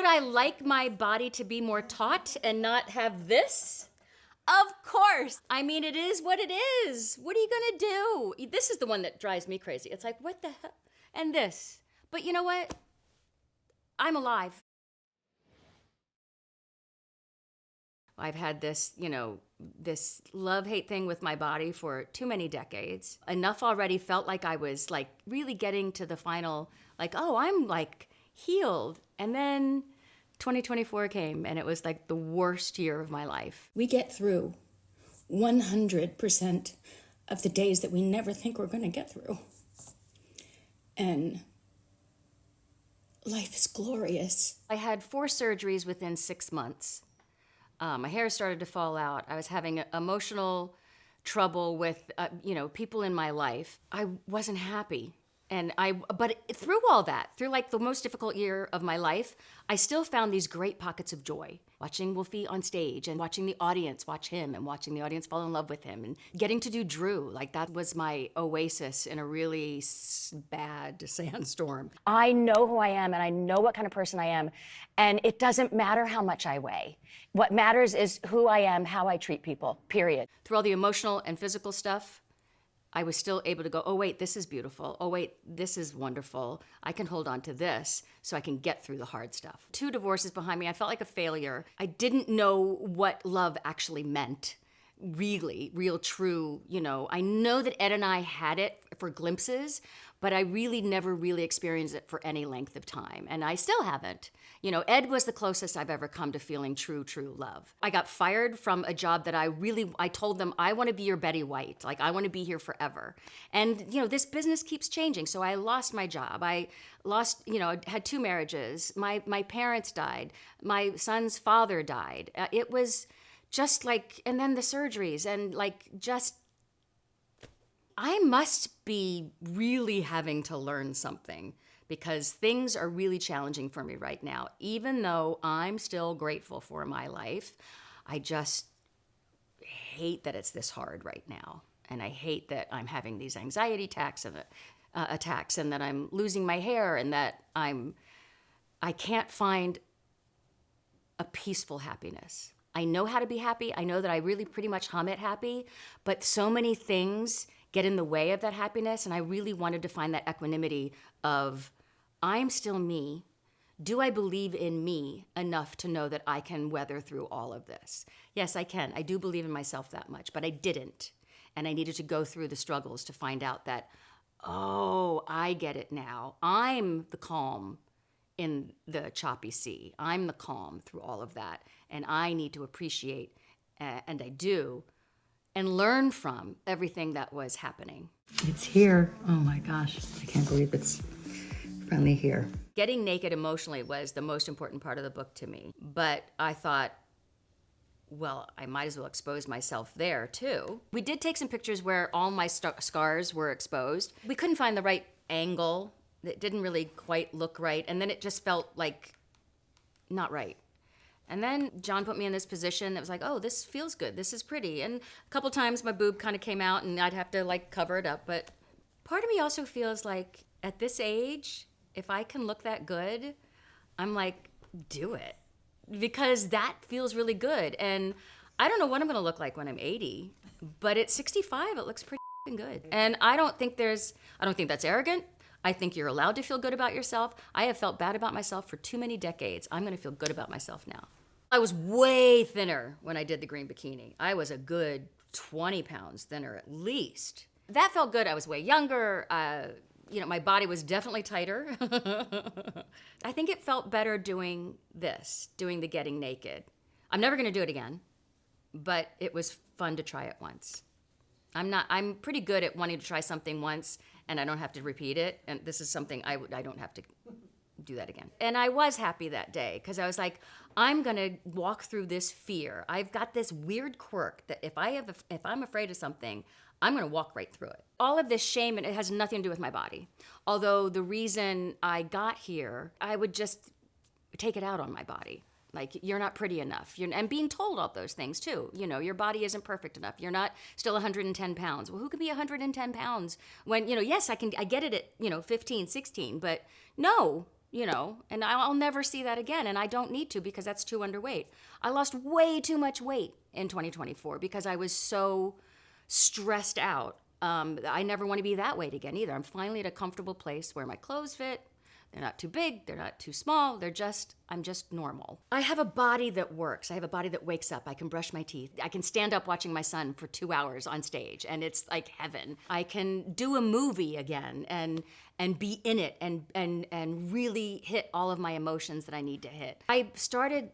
I like my body to be more taut and not have this? Of course. I mean, it is what it is. What are you gonna do? This is the one that drives me crazy. It's like, what the hell? And this. But you know what? I'm alive. I've had this, this love-hate thing with my body for too many decades. Enough already felt like I was like really getting to the final, like, oh, I'm like healed. And then 2024 came and it was like the worst year of my life. We get through 100% of the days that we never think we're going to get through. And life is glorious. I had 4 surgeries within 6 months. My hair started to fall out. I was having emotional trouble with, people in my life. I wasn't happy. But through all that, through like the most difficult year of my life, I still found these great pockets of joy. Watching Wolfie on stage and watching the audience watch him and watching the audience fall in love with him and getting to do Drew. Like that was my oasis in a really bad sandstorm. I know who I am and I know what kind of person I am. And it doesn't matter how much I weigh. What matters is who I am, how I treat people, period. Through all the emotional and physical stuff, I was still able to go, oh wait, this is beautiful. Oh wait, this is wonderful. I can hold on to this so I can get through the hard stuff. 2 divorces behind me, I felt like a failure. I didn't know what love actually meant. Really, real, true, I know that Ed and I had it for glimpses, but I really never really experienced it for any length of time. And I still haven't. Ed was the closest I've ever come to feeling true love. I got fired from a job that I told them, I want to be your Betty White. Like, I want to be here forever. And, this business keeps changing. So I lost my job. I lost, had 2 marriages. My parents died. My son's father died. It was just like, and then the surgeries and like, I must be really having to learn something because things are really challenging for me right now. Even though I'm still grateful for my life, I just hate that it's this hard right now. And I hate that I'm having these anxiety attacks and that I'm losing my hair and that I can't find a peaceful happiness. I know how to be happy. I know that I really pretty much hum it happy, but so many things get in the way of that happiness, and I really wanted to find that equanimity of, I'm still me. Do I believe in me enough to know that I can weather through all of this? Yes, I can. I do believe in myself that much, but I didn't. And I needed to go through the struggles to find out that, oh, I get it now. I'm the calm in the choppy sea. I'm the calm through all of that. And I need to appreciate, and I do, and learn from everything that was happening. It's here. Oh my gosh, I can't believe it's finally here. Getting naked emotionally was the most important part of the book to me. But I thought, well, I might as well expose myself there too. We did take some pictures where all my scars were exposed. We couldn't find the right angle. It didn't really quite look right. And then it just felt like not right. And then John put me in this position that was like, oh, this feels good. This is pretty. And a couple times my boob kind of came out and I'd have to like cover it up. But part of me also feels like at this age, if I can look that good, I'm like, do it. Because that feels really good. And I don't know what I'm gonna look like when I'm 80, but at 65, it looks pretty good. And I don't think that's arrogant. I think you're allowed to feel good about yourself. I have felt bad about myself for too many decades. I'm gonna feel good about myself now. I was way thinner when I did the green bikini. I was a good 20 pounds thinner at least. That felt good. I was way younger. My body was definitely tighter. I think it felt better doing the getting naked. I'm never gonna do it again, but it was fun to try it once. I'm pretty good at wanting to try something once and I don't have to repeat it. And this is something I don't have to do that again. And I was happy that day because I was like, I'm gonna walk through this fear. I've got this weird quirk that if I'm afraid of something, I'm gonna walk right through it. All of this shame, and it has nothing to do with my body. Although the reason I got here, I would just take it out on my body. Like, you're not pretty enough. And being told all those things too. Your body isn't perfect enough. You're not still 110 pounds. Well, who can be 110 pounds when, yes, I get it at, 15, 16, but no, and I'll never see that again. And I don't need to because that's too underweight. I lost way too much weight in 2024 because I was so stressed out. I never want to be that weight again either. I'm finally at a comfortable place where my clothes fit. They're not too big, they're not too small, I'm just normal. I have a body that works. I have a body that wakes up. I can brush my teeth. I can stand up watching my son for 2 hours on stage, and it's like heaven. I can do a movie again and be in it and really hit all of my emotions that I need to hit. I started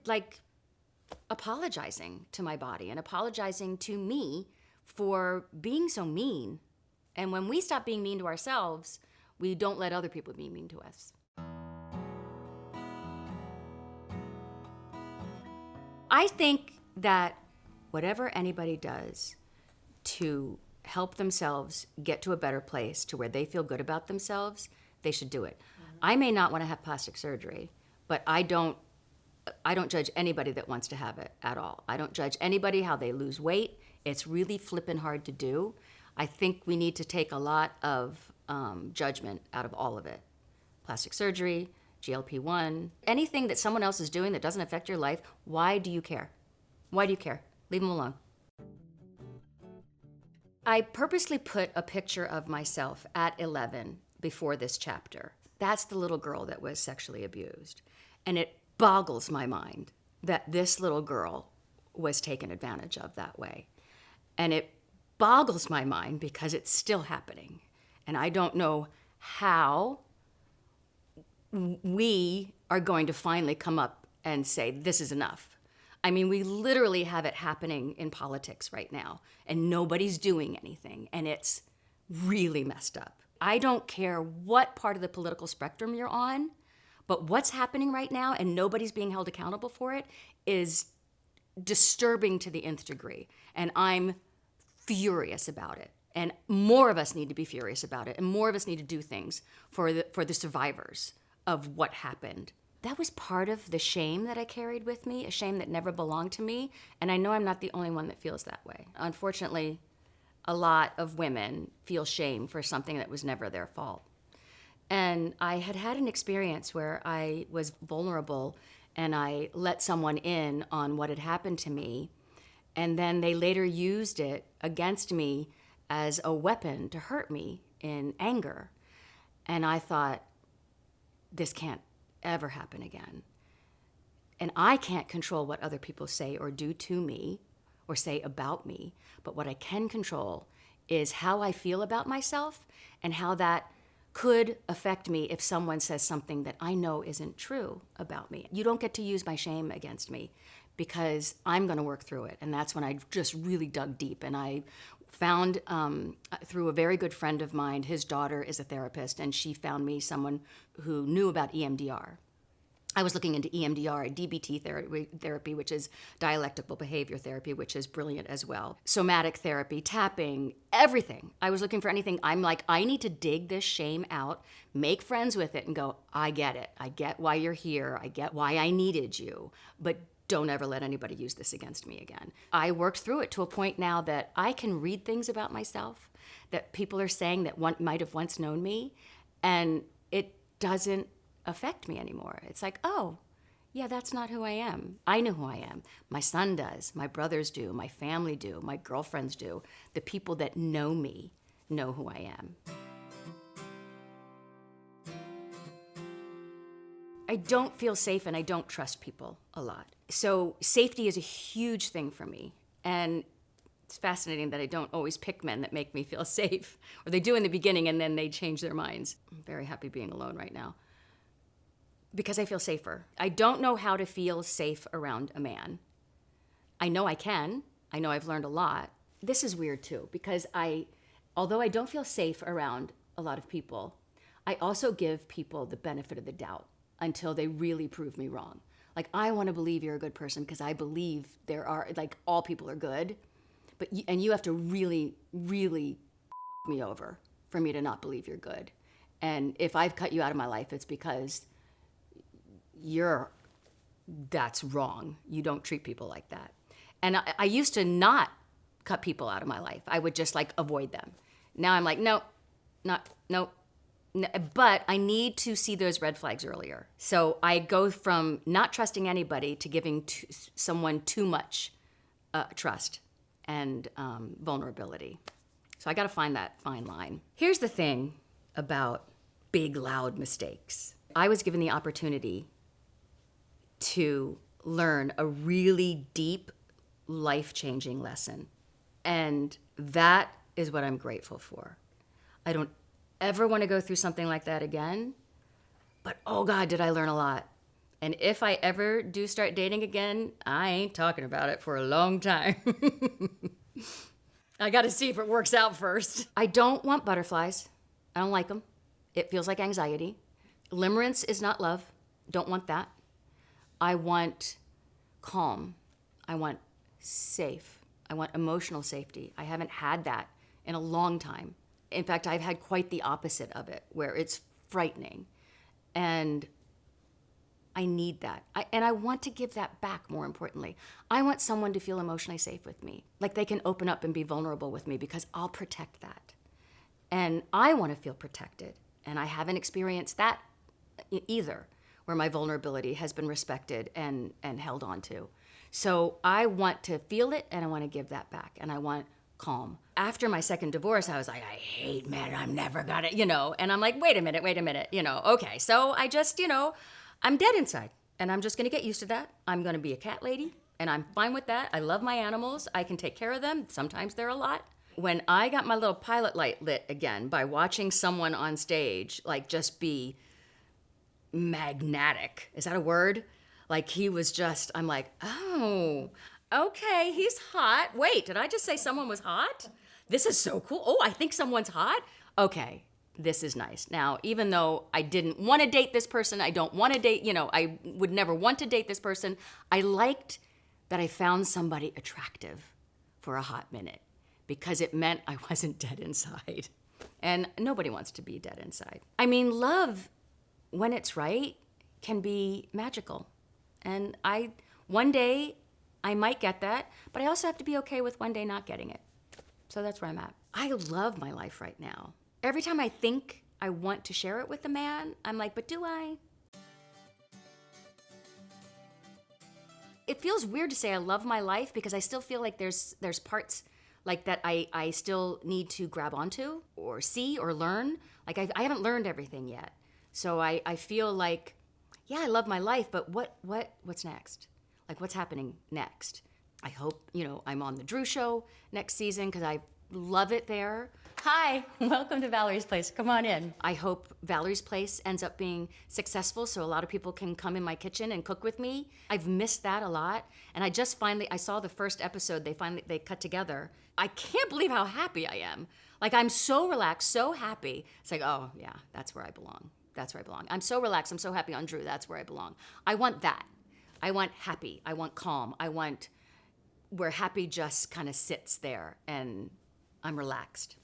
apologizing to my body and apologizing to me for being so mean. And when we stop being mean to ourselves, we don't let other people be mean to us. I think that whatever anybody does to help themselves get to a better place, to where they feel good about themselves, they should do it. I may not want to have plastic surgery, but I don't judge anybody that wants to have it at all. I don't judge anybody how they lose weight. It's really flippin' hard to do. I think we need to take a lot of judgment out of all of it. Plastic surgery, GLP-1, anything that someone else is doing that doesn't affect your life, why do you care? Why do you care? Leave them alone. I purposely put a picture of myself at 11 before this chapter. That's the little girl that was sexually abused. And it boggles my mind that this little girl was taken advantage of that way. And it boggles my mind because it's still happening. And I don't know how we are going to finally come up and say, this is enough. I mean, we literally have it happening in politics right now, and nobody's doing anything, and it's really messed up. I don't care what part of the political spectrum you're on, but what's happening right now, and nobody's being held accountable for it, is disturbing to the nth degree. And I'm furious about it. And more of us need to be furious about it, and more of us need to do things for the survivors of what happened. That was part of the shame that I carried with me, a shame that never belonged to me, and I know I'm not the only one that feels that way. Unfortunately, a lot of women feel shame for something that was never their fault. And I had an experience where I was vulnerable and I let someone in on what had happened to me, and then they later used it against me as a weapon to hurt me in anger. And I thought, this can't ever happen again. And I can't control what other people say or do to me or say about me, but what I can control is how I feel about myself and how that could affect me if someone says something that I know isn't true about me. You don't get to use my shame against me because I'm gonna work through it. And that's when I just really dug deep, and I found through a very good friend of mine, his daughter is a therapist, and she found me someone who knew about EMDR. I was looking into EMDR, DBT therapy, which is dialectical behavior therapy, which is brilliant as well. Somatic therapy, tapping, everything. I was looking for anything. I'm like, I need to dig this shame out, make friends with it, and go, I get it. I get why you're here. I get why I needed you. But don't ever let anybody use this against me again. I worked through it to a point now that I can read things about myself that people are saying that one might have once known me, and it doesn't affect me anymore. It's like, oh, yeah, that's not who I am. I know who I am. My son does, my brothers do, my family do, my girlfriends do. The people that know me know who I am. I don't feel safe and I don't trust people a lot. So safety is a huge thing for me. And it's fascinating that I don't always pick men that make me feel safe. Or they do in the beginning and then they change their minds. I'm very happy being alone right now because I feel safer. I don't know how to feel safe around a man. I know I can. I know I've learned a lot. This is weird too, because although I don't feel safe around a lot of people, I also give people the benefit of the doubt until they really prove me wrong. Like, I want to believe you're a good person because I believe there are, like, all people are good, and you have to really, really me over for me to not believe you're good. And if I've cut you out of my life, it's because that's wrong. You don't treat people like that. And I used to not cut people out of my life. I would just avoid them. Now I'm like, nope, But I need to see those red flags earlier. So I go from not trusting anybody to giving someone too much trust and vulnerability. So I got to find that fine line. Here's the thing about big, loud mistakes. I was given the opportunity to learn a really deep, life-changing lesson. And that is what I'm grateful for. I don't ever want to go through something like that again, but oh God, did I learn a lot. And if I ever do start dating again, I ain't talking about it for a long time. I got to see if it works out first. I don't want butterflies. I don't like them. It feels like anxiety. Limerence is not love. Don't want that. I want calm. I want safe. I want emotional safety. I haven't had that in a long time. In fact, I've had quite the opposite of it, where it's frightening. And I need that. And I want to give that back, more importantly. I want someone to feel emotionally safe with me. Like they can open up and be vulnerable with me because I'll protect that. And I want to feel protected. And I haven't experienced that either, where my vulnerability has been respected and held on to. So I want to feel it and I want to give that back. And I want calm. After my second divorce, I was like, I hate men, I'm never gonna, and I'm like, wait a minute, okay. So I just, I'm dead inside and I'm just gonna get used to that. I'm gonna be a cat lady and I'm fine with that. I love my animals. I can take care of them. Sometimes they're a lot. When I got my little pilot light lit again by watching someone on stage, like just be magnetic, is that a word? Like he was just, I'm like, oh, okay, he's hot. Wait, did I just say someone was hot? This is so cool. Oh, I think someone's hot. Okay, this is nice. Now, even though I didn't want to date this person, I don't want to date, I would never want to date this person, I liked that I found somebody attractive for a hot minute because it meant I wasn't dead inside. And nobody wants to be dead inside. I mean, love, when it's right, can be magical. And one day, I might get that, but I also have to be okay with one day not getting it. So that's where I'm at. I love my life right now. Every time I think I want to share it with a man, I'm like, but do I? It feels weird to say I love my life because I still feel like there's parts like that I still need to grab onto or see or learn. Like I haven't learned everything yet. So I feel like, yeah, I love my life, but what's next? Like what's happening next? I hope, I'm on the Drew Show next season because I love it there. Hi, welcome to Valerie's Place. Come on in. I hope Valerie's Place ends up being successful so a lot of people can come in my kitchen and cook with me. I've missed that a lot. And I saw the first episode they cut together. I can't believe how happy I am. Like I'm so relaxed, so happy. It's like, oh yeah, that's where I belong. That's where I belong. I'm so relaxed, I'm so happy on Drew, that's where I belong. I want that. I want happy, I want calm, I want where happy just kind of sits there and I'm relaxed.